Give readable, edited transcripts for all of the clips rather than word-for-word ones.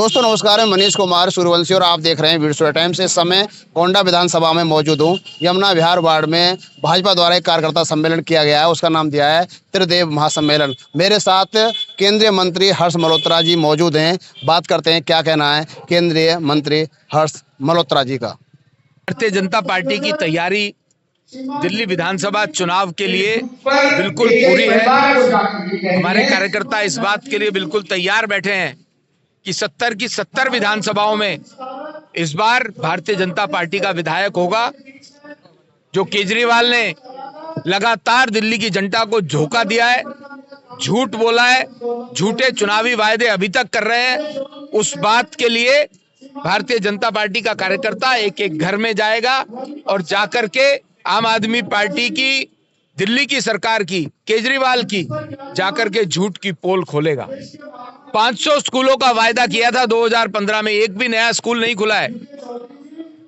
दोस्तों नमस्कार, मैं मनीष कुमार सूर्यवंशी और आप देख रहे हैं वीडियो टाइम्स। इस समय गोंडा विधानसभा में मौजूद हूं। यमुना विहार वार्ड में भाजपा द्वारा एक कार्यकर्ता सम्मेलन किया गया है, उसका नाम दिया है त्रिदेव महासम्मेलन। मेरे साथ केंद्रीय मंत्री हर्ष मल्होत्रा जी मौजूद हैं। बात करते हैं क्या कहना है केंद्रीय मंत्री हर्ष मल्होत्रा जी का। भारतीय जनता पार्टी की तैयारी दिल्ली विधानसभा चुनाव के लिए बिल्कुल पूरी है। हमारे कार्यकर्ता इस बात के लिए बिल्कुल तैयार बैठे हैं कि 70 की 70 विधानसभाओं में इस बार भारतीय जनता पार्टी का विधायक होगा। जो केजरीवाल ने लगातार दिल्ली की जनता को धोखा दिया है, झूठ बोला है, झूठे चुनावी वायदे अभी तक कर रहे हैं, उस बात के लिए भारतीय जनता पार्टी का कार्यकर्ता एक एक घर में जाएगा और जाकर के आम आदमी पार्टी की, दिल्ली की सरकार की, केजरीवाल की जाकर के झूठ की पोल खोलेगा। 500 स्कूलों का वायदा किया था 2015 में, एक भी नया स्कूल नहीं खुला है।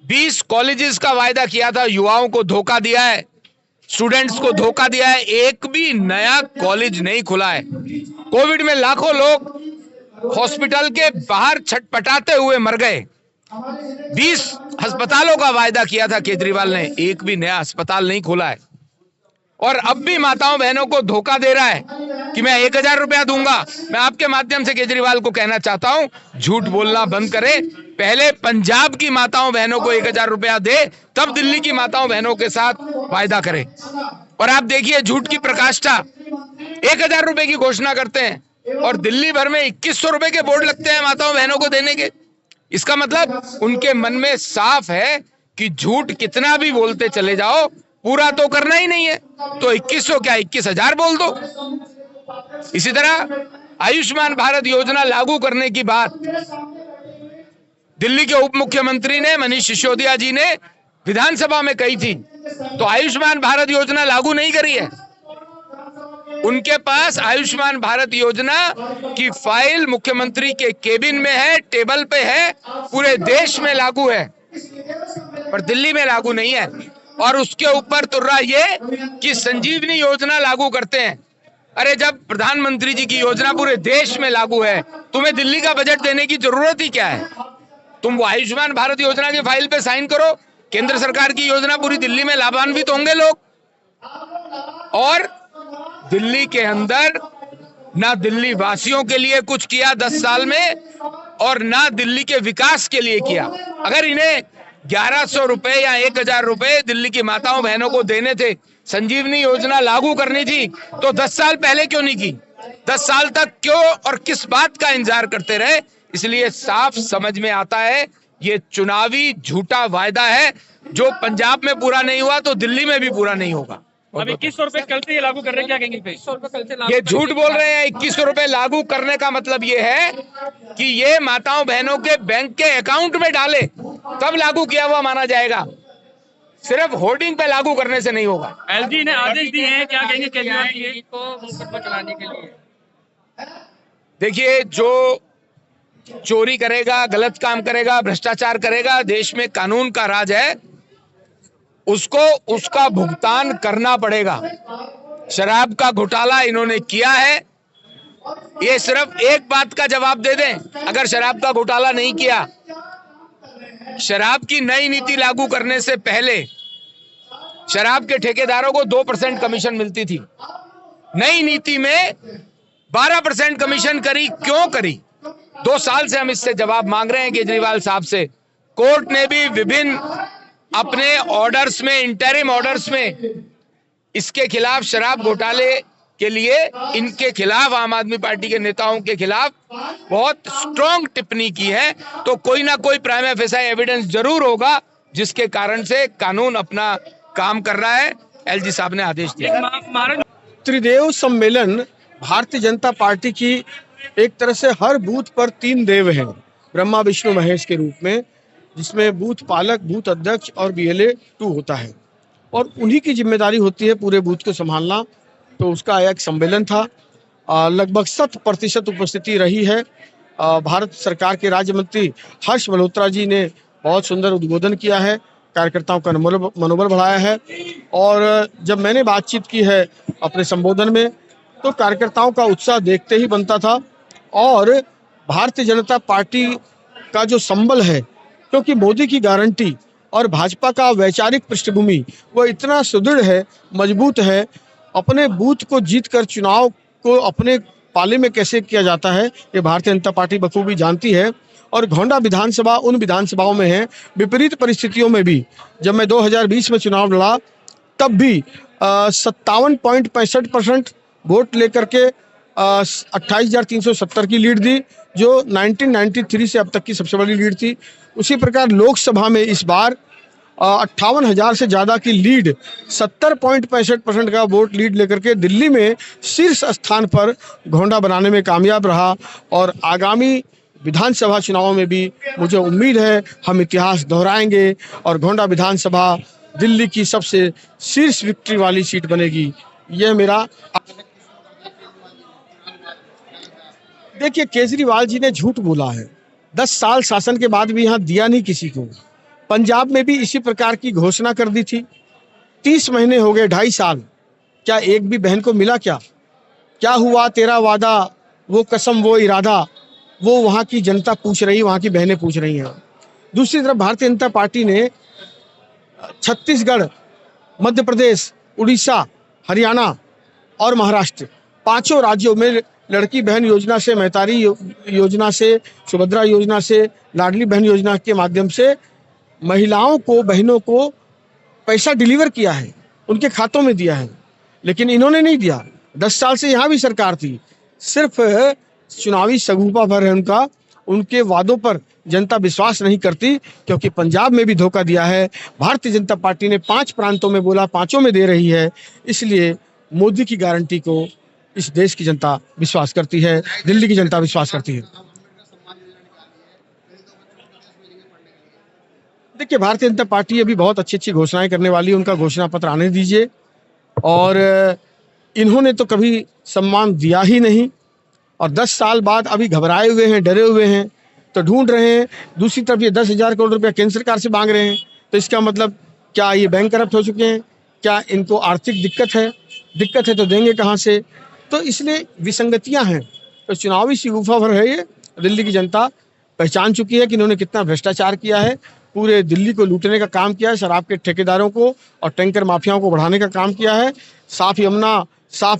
20 कॉलेजेस का वायदा किया था, युवाओं को धोखा दिया है, स्टूडेंट्स को धोखा दिया है, एक भी नया कॉलेज नहीं खुला है। कोविड में लाखों लोग हॉस्पिटल के बाहर छटपटाते हुए मर गए। 20 अस्पतालों का वायदा किया था केजरीवाल ने, एक भी नया अस्पताल नहीं खोला है। और अब भी माताओं बहनों को धोखा दे रहा है कि मैं 1000 रुपया दूंगा। मैं आपके माध्यम से केजरीवाल को कहना चाहता हूं, झूठ बोलना बंद करें। पहले पंजाब की माताओं बहनों को 1000 रुपया दे, तब दिल्ली की माताओं बहनों के साथ वायदा करें। और आप देखिए झूठ की प्रकाष्ठा, 1000 रुपए की घोषणा करते हैं और दिल्ली भर में 2100 रुपए के बोर्ड लगते हैं माताओं बहनों को देने के। इसका मतलब उनके मन में साफ है कि झूठ कितना भी बोलते चले जाओ, पूरा तो करना ही नहीं है, तो 2100 क्या 21000 बोल दो। इसी तरह आयुष्मान भारत योजना लागू करने की बात दिल्ली के उप मुख्यमंत्री ने, मनीष सिसोदिया जी ने विधानसभा में कही थी, तो आयुष्मान भारत योजना लागू नहीं करी है। उनके पास आयुष्मान भारत योजना की फाइल मुख्यमंत्री के केबिन में है, टेबल पे है, पूरे देश में लागू है पर दिल्ली में लागू नहीं है। और उसके ऊपर तुर्रा ये कि संजीवनी योजना लागू करते हैं। अरे जब प्रधानमंत्री जी की योजना पूरे देश में लागू है, तुम्हें दिल्ली का बजट देने की जरूरत ही क्या है? तुम वो आयुष्मान भारत योजना की फाइल पे साइन करो, केंद्र सरकार की योजना पूरी दिल्ली में लाभान्वित होंगे लोग। और दिल्ली के अंदर ना दिल्ली वासियों के लिए कुछ किया 10 साल में, और ना दिल्ली के विकास के लिए किया। अगर इन्हें 1100 रुपए या 1000 रुपए दिल्ली की माताओं बहनों को देने थे, संजीवनी योजना लागू करनी थी, तो 10 साल पहले क्यों नहीं की? 10 साल तक क्यों और किस बात का इंतजार करते रहे? इसलिए साफ समझ में आता है ये चुनावी झूठा वायदा है। जो पंजाब में पूरा नहीं हुआ तो दिल्ली में भी पूरा नहीं होगा। अब 2100 रुपए कल से ये लागू कर रहे हैं, क्या कहेंगे? 2100 रुपए कल से लागू, ये झूठ बोल रहे हैं। 2100 रुपए लागू करने का मतलब ये है कि ये माताओं बहनों के बैंक के अकाउंट में डाले, तब लागू किया हुआ माना जाएगा। सिर्फ होर्डिंग पे लागू करने से नहीं होगा। एलजी ने आदेश दिए हैं, क्या कहेंगे केजरीवाल जी को मुकदमा चलाने के लिए? देखिए, जो चोरी करेगा, गलत काम करेगा, भ्रष्टाचार करेगा, देश में कानून का राज है, उसको उसका भुगतान करना पड़ेगा। शराब का घोटाला इन्होंने किया है, ये सिर्फ एक बात का जवाब दे दें, अगर शराब का घोटाला नहीं किया। शराब की नई नीति लागू करने से पहले शराब के ठेकेदारों को 2% कमीशन मिलती थी। नई नीति में 12% कमीशन करी, क्यों करी? 2 साल से हम इससे जवाब मांग रहे हैं केजरीवाल साहब से। कोर्ट ने भी विभिन्न अपने ऑर्डर्स में, इंटरिम ऑर्डर्स में इसके खिलाफ, शराब घोटाले के लिए इनके खिलाफ, आम आदमी पार्टी के नेताओं के खिलाफ बहुत स्ट्रॉन्ग टिप्पणी की है। तो कोई ना कोई प्राइमा फेसी एविडेंस जरूर होगा जिसके कारण से कानून अपना काम कर रहा है। एलजी साहब ने आदेश दिया। त्रिदेव सम्मेलन भारतीय जनता पार्टी की एक तरह से हर बूथ पर 3 देव हैं, ब्रह्मा विष्णु महेश के रूप में, जिसमें बूथ पालक, बूथ अध्यक्ष और BLA 2 होता है और उन्हीं की जिम्मेदारी होती है पूरे बूथ को संभालना। तो उसका एक सम्मेलन था, लगभग 100% उपस्थिति रही है। भारत सरकार के राज्य मंत्री हर्ष मल्होत्रा जी ने बहुत सुंदर उद्बोधन किया है, कार्यकर्ताओं का मनोबल बढ़ाया है। और जब मैंने बातचीत की है अपने संबोधन में, तो कार्यकर्ताओं का उत्साह देखते ही बनता था। और भारतीय जनता पार्टी का जो संबल है, क्योंकि मोदी की गारंटी और भाजपा का वैचारिक पृष्ठभूमि वो इतना सुदृढ़ है, मजबूत है। अपने बूथ को जीतकर चुनाव को अपने पाले में कैसे किया जाता है ये भारतीय जनता पार्टी बखूबी जानती है। और घोंडा विधानसभा उन विधानसभाओं में है, विपरीत परिस्थितियों में भी जब मैं 2020 में चुनाव लड़ा तब भी 57.65% वोट लेकर के 28,370 की लीड दी, जो 1993 से अब तक की सबसे बड़ी लीड थी। उसी प्रकार लोकसभा में इस बार 58,000 से ज़्यादा की लीड, 70.65% का वोट लीड लेकर के दिल्ली में शीर्ष स्थान पर घोंडा बनाने में कामयाब रहा। और आगामी विधानसभा चुनावों में भी मुझे उम्मीद है हम इतिहास दोहराएंगे और घोंडा विधानसभा दिल्ली की सबसे शीर्ष विक्ट्री वाली सीट बनेगी। यह मेरा। देखिए, केजरीवाल जी ने झूठ बोला है, 10 साल शासन के बाद भी यहाँ दिया नहीं किसी को। पंजाब में भी इसी प्रकार की घोषणा कर दी थी। 30 महीने हो गए, 2.5 साल, क्या एक भी बहन को मिला? क्या हुआ तेरा वादा, वो कसम वो इरादा, वो वहाँ की जनता पूछ रही, वहाँ की बहनें पूछ रही हैं। दूसरी तरफ भारतीय जनता पार्टी ने छत्तीसगढ़, मध्य प्रदेश, उड़ीसा, हरियाणा और महाराष्ट्र, 5 राज्यों में लड़की बहन योजना से, महतारी योजना से, सुभद्रा योजना से, लाडली बहन योजना के माध्यम से महिलाओं को, बहनों को पैसा डिलीवर किया है, उनके खातों में दिया है। लेकिन इन्होंने नहीं दिया। 10 साल से यहाँ भी सरकार थी, सिर्फ चुनावी शगुफा भर है उनका। उनके वादों पर जनता विश्वास नहीं करती, क्योंकि पंजाब में भी धोखा दिया है। भारतीय जनता पार्टी ने 5 प्रांतों में बोला, 5 में दे रही है। इसलिए मोदी की गारंटी को इस देश की जनता विश्वास करती है, दिल्ली की जनता विश्वास करती है। देखिए, भारतीय जनता पार्टी अभी बहुत अच्छी अच्छी घोषणाएं करने वाली है, उनका घोषणा पत्र आने दीजिए। और इन्होंने तो कभी सम्मान दिया ही नहीं, और 10 साल बाद अभी घबराए हुए हैं, डरे हुए हैं, तो ढूंढ रहे हैं। दूसरी तरफ ये 10,000 करोड़ रुपया केंद्र सरकार से मांग रहे हैं, तो इसका मतलब क्या ये बैंक करप्ट हो चुके हैं? क्या इनको आर्थिक दिक्कत है? दिक्कत है तो देंगे कहाँ से? तो इसलिए विसंगतियां हैं। तो चुनावी शगुफा भर है ये। दिल्ली की जनता पहचान चुकी है कि इन्होंने कितना भ्रष्टाचार किया है, पूरे दिल्ली को लूटने का काम किया है, शराब के ठेकेदारों को और टैंकर माफियाओं को बढ़ाने का काम किया है। साफ यमुना, साफ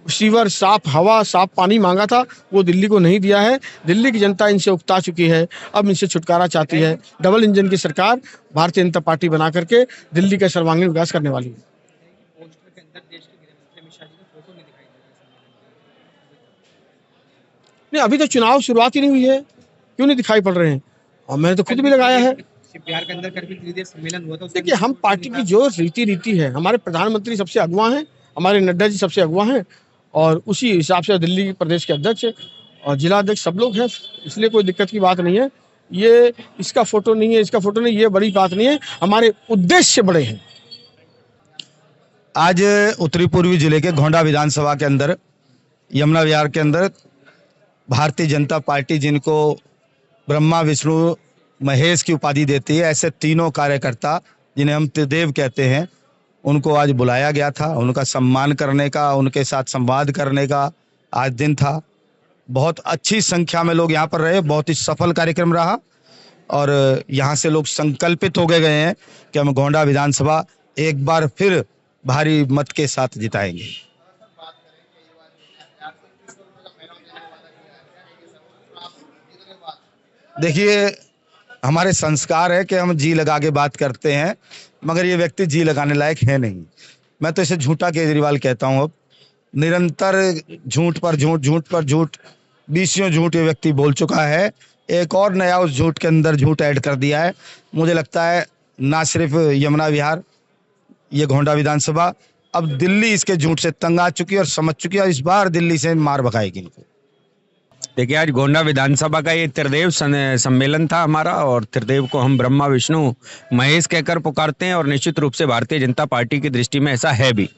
सीवर, साफ हवा, साफ पानी मांगा था, वो दिल्ली को नहीं दिया है। दिल्ली की जनता इनसे उकता चुकी है, अब इनसे छुटकारा चाहती है। डबल इंजन की सरकार भारतीय जनता पार्टी बना करके दिल्ली का सर्वांगीण विकास करने वाली है। नहीं, अभी तो चुनाव शुरुआत ही नहीं हुई है, क्यों नहीं दिखाई पड़ रहे हैं? और मैंने तो खुद भी लगाया है। बिहार के अंदर करके त्रिदेशीय सम्मेलन हुआ था। देखिए, हम पार्टी की जो रीति है, हमारे प्रधानमंत्री सबसे अगुवा हैं, हमारे नड्डा जी सबसे अगुवा हैं, और उसी हिसाब से दिल्ली प्रदेश के अध्यक्ष और जिला अध्यक्ष सब लोग हैं, इसलिए कोई दिक्कत की बात नहीं है। ये इसका फोटो नहीं है, इसका फोटो नहीं, ये बड़ी बात नहीं है, हमारे उद्देश्य बड़े हैं। आज उत्तरी पूर्वी जिले के घोंडा विधानसभा के अंदर, यमुना विहार के अंदर, भारतीय जनता पार्टी जिनको ब्रह्मा विष्णु महेश की उपाधि देती है, ऐसे तीनों कार्यकर्ता जिन्हें हम त्रिदेव कहते हैं, उनको आज बुलाया गया था। उनका सम्मान करने का, उनके साथ संवाद करने का आज दिन था। बहुत अच्छी संख्या में लोग यहाँ पर रहे, बहुत ही सफल कार्यक्रम रहा, और यहाँ से लोग संकल्पित हो गए हैं कि हम घोंडा विधानसभा एक बार फिर भारी मत के साथ जिताएंगे। देखिए, हमारे संस्कार है कि हम जी लगा के बात करते हैं, मगर ये व्यक्ति जी लगाने लायक है नहीं। मैं तो इसे झूठा केजरीवाल कहता हूँ। अब निरंतर झूठ पर झूठ, झूठ पर झूठ, 20 झूठ ये व्यक्ति बोल चुका है। एक और नया उस झूठ के अंदर झूठ ऐड कर दिया है। मुझे लगता है ना सिर्फ यमुना विहार, ये घोंडा विधानसभा, अब दिल्ली इसके झूठ से तंग आ चुकी है और समझ चुकी है, और इस बार दिल्ली से मार भगाएगी इनको। देखिए, आज गोंडा विधानसभा का ये त्रिदेव सम्मेलन था हमारा, और त्रिदेव को हम ब्रह्मा विष्णु महेश कहकर पुकारते हैं, और निश्चित रूप से भारतीय जनता पार्टी की दृष्टि में ऐसा है भी।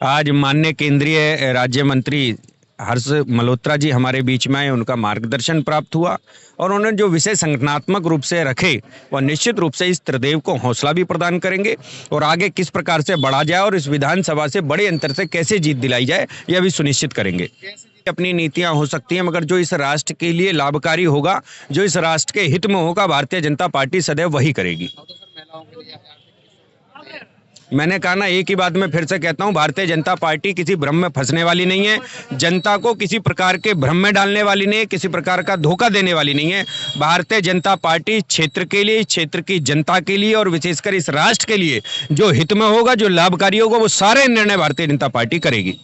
आज माननीय केंद्रीय राज्य मंत्री हर्ष मल्होत्रा जी हमारे बीच में आए, उनका मार्गदर्शन प्राप्त हुआ, और उन्होंने जो विषय संगठनात्मक रूप से रखे वह निश्चित रूप से इस त्रिदेव को हौसला भी प्रदान करेंगे, और आगे किस प्रकार से बढ़ा जाए और इस विधानसभा से बड़े अंतर से कैसे जीत दिलाई जाए, यह भी सुनिश्चित करेंगे। अपनी नीतियां हो सकती हैं, मगर जो इस राष्ट्र के लिए लाभकारी होगा, जो इस राष्ट्र के हित में होगा, भारतीय जनता पार्टी सदैव वही करेगी। मैंने कहा ना, एक ही बात मैं फिर से कहता हूं, भारतीय जनता पार्टी किसी भ्रम में फंसने वाली नहीं है, जनता को किसी प्रकार के भ्रम में डालने वाली नहीं है, किसी प्रकार का धोखा देने वाली नहीं है। भारतीय जनता पार्टी क्षेत्र के लिए, क्षेत्र की जनता के लिए और विशेषकर इस राष्ट्र के लिए जो हित में होगा, जो लाभकारी होगा, वो सारे निर्णय भारतीय जनता पार्टी करेगी।